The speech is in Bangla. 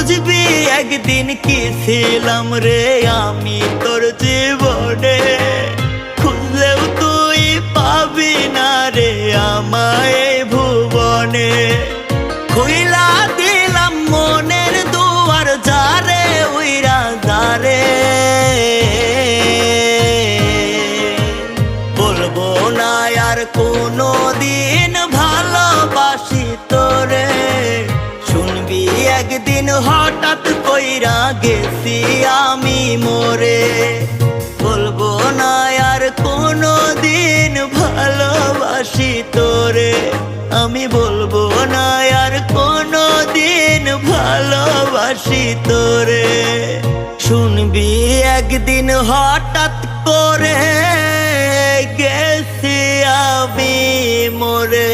বুঝবি একদিন কি ছিলাম রে আমি তোর জীবনে, খুঁজলেও তুই পাবি না রে আমায় এই ভুবনে। খুইলা দিলাম মনের দুয়ার যারে উইরা যারে, বলবো না আর কোনো দিন ভালোবাসি তোরে। শুনবি একদিন হঠাৎ কইরা গেছি আমি মরে, বলবো না আর কোনো দিন ভালোবাসি তোরে। আমি বলবো না আর কোনো দিন ভালোবাসি তোরে। শুনবি একদিন হঠাৎ করে গেছি আমি মরে।